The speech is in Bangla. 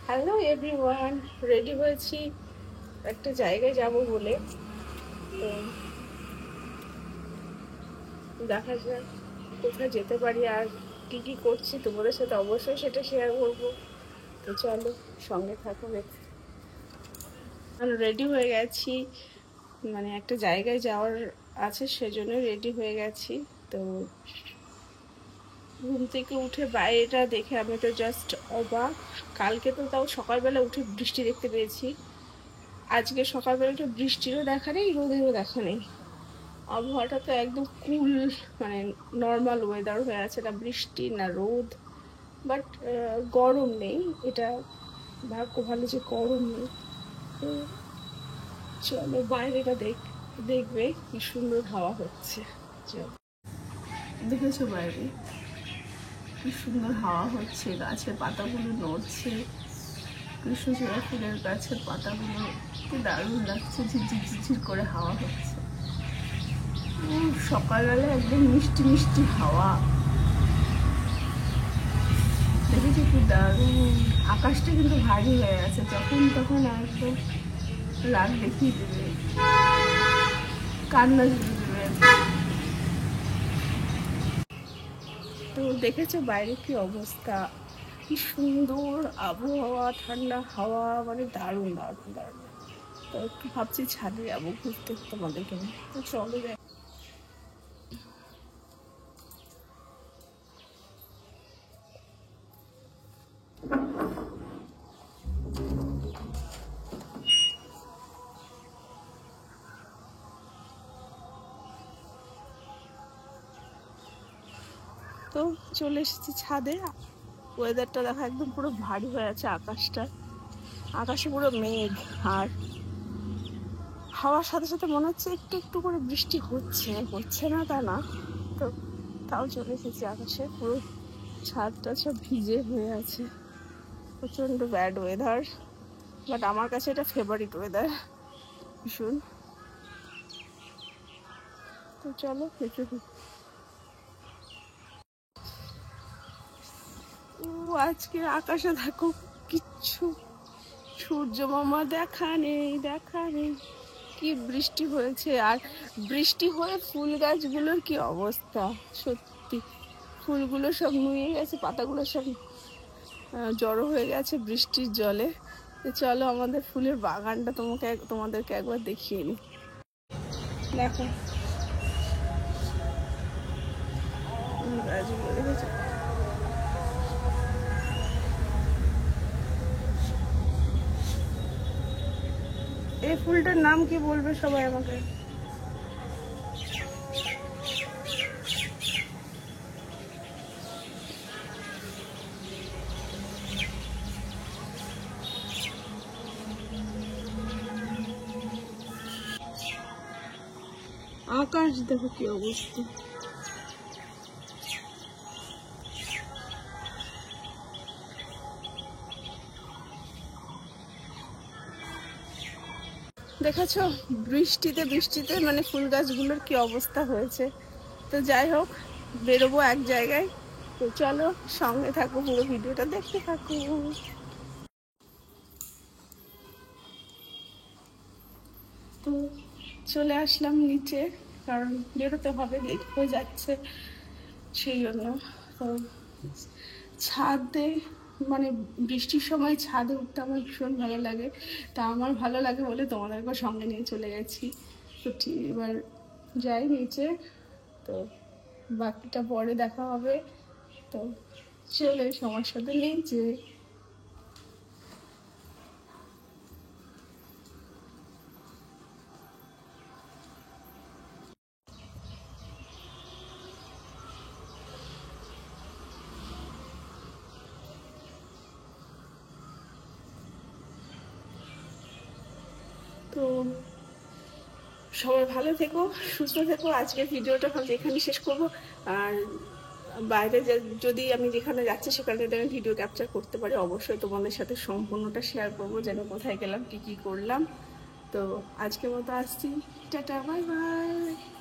হ্যালো এভরিওয়ান, রেডি হয়েছি একটা জায়গায় যাব বলে। তো দেখা যাক কোথায় যেতে পারি আর কি কি করছি তোমাদের সাথে অবশ্যই সেটা শেয়ার করবো। তো চলো সঙ্গে থাকো। আমি রেডি হয়ে গেছি, মানে একটা জায়গায় যাওয়ার আছে সেজন্য রেডি হয়ে গেছি। তো ঘুম থেকে উঠে বাইরেটা দেখে আমি তো জাস্ট অবাক। কালকে তো তাও সকালবেলা উঠে বৃষ্টি দেখতে পেয়েছি, আজকে সকালবেলা একটু বৃষ্টিরও দেখা নেই, রোদেরও দেখা নেই। আবহাওয়াটা তো একদম কুল, মানে নর্মাল ওয়েদার হয়ে আছে, না বৃষ্টি না রোদ, বাট গরম নেই। এটা ভাগ্য ভালো যে গরম নেই। তো চলো বাইরেটা দেখবে কি সুন্দর হাওয়া হচ্ছে। চলো, দেখেছো বাইরে কি সুন্দর হাওয়া হচ্ছে, গাছের পাতাগুলো নড়ছে, কৃষ্ণচূড়া ফুলের গাছের পাতাগুলো কি দারুণ লাগছে, ঝিরঝির ঝিরঝির করে হাওয়া হচ্ছে। সকালবেলা একদম মিষ্টি মিষ্টি হাওয়া, দেখেছি কি দারুণ। আকাশটা কিন্তু ভারী হয়ে আছে, যখন তখন একদম রাগ দেখিয়ে দেবে, কান্না জুড়ে দেবে। তো দেখেছো বাইরে কি অবস্থা, কি সুন্দর আবহাওয়া, ঠান্ডা হাওয়া, মানে দারুণ দারুণ দারুণ। তো একটু ভাবছি ছাদে যাবো ঘুরতে তোমাদেরকে নিয়ে। তো চলো যাই। তো চলে এসেছি ছাদে। ওয়েদারটা দেখা একদম পুরো ভারী হয়ে আছে, আকাশে পুরো মেঘ, আর হাওয়ার সাথে সাথে মনে হচ্ছে একটু একটু করে বৃষ্টি হচ্ছে না তা না। তো তাও চলে এসেছি আকাশে, পুরো ছাদটা সব ভিজে হয়ে আছে। প্রচণ্ড ব্যাড ওয়েদার, বাট আমার কাছে এটা ফেভারিট ওয়েদার ভীষণ। তো চলো একটু আজকে আকাশে দেখো কিচ্ছু সূর্য মামা দেখা নেই। কি বৃষ্টি হয়েছে, আর বৃষ্টি হয়ে ফুল গাছগুলোর কি অবস্থা, সত্যি ফুলগুলো সব নুয়ে গেছে, পাতাগুলো সব জড়ো হয়ে গেছে বৃষ্টির জলে। তো চলো আমাদের ফুলের বাগানটা তোমাদেরকে একবার দেখিয়ে নিই। দেখো গাছগুলো দেখেছো, এই ফুলটার নাম কি বলবে সবাই আমাকে? আকাশ দেখো কি অবস্থা। দেখেছো বৃষ্টিতে মানে ফুল গাছগুলোর কি অবস্থা হয়েছে। তো যাই হোক, বেরোবো এক জায়গায়। তো চলো সঙ্গে থাকো, পুরো ভিডিওটা দেখতে থাকো। তো চলে আসলাম নিচে, কারণ বেরোতে হবে, লেট হয়ে যাচ্ছে সেই জন্য। তো ছাদে, মানে বৃষ্টির সময় ছাদে উঠতে আমার ভীষণ ভালো লাগে। তা আমার ভালো লাগে বলে তোমাদেরকে সঙ্গে নিয়ে চলে গেছি। তো ঠিক এবার যাই নিচে, তো বাকিটা পরে দেখা হবে। তো চলে সমস্যা তো নেই যে। তো সবাই ভালো থেকো, সুস্থ থেকো। আজকের ভিডিওটা ভাবছি এখানে শেষ করব। আর বাইরে যদি আমি যেখানে যাচ্ছি সেখানে যদি আমি ভিডিও ক্যাপচার করতে পারি অবশ্যই তোমাদের সাথে সম্পূর্ণটা শেয়ার করবো, যেন কোথায় গেলাম, কি কি করলাম। তো আজকের মতো আসছি, টাটা, বাই বাই।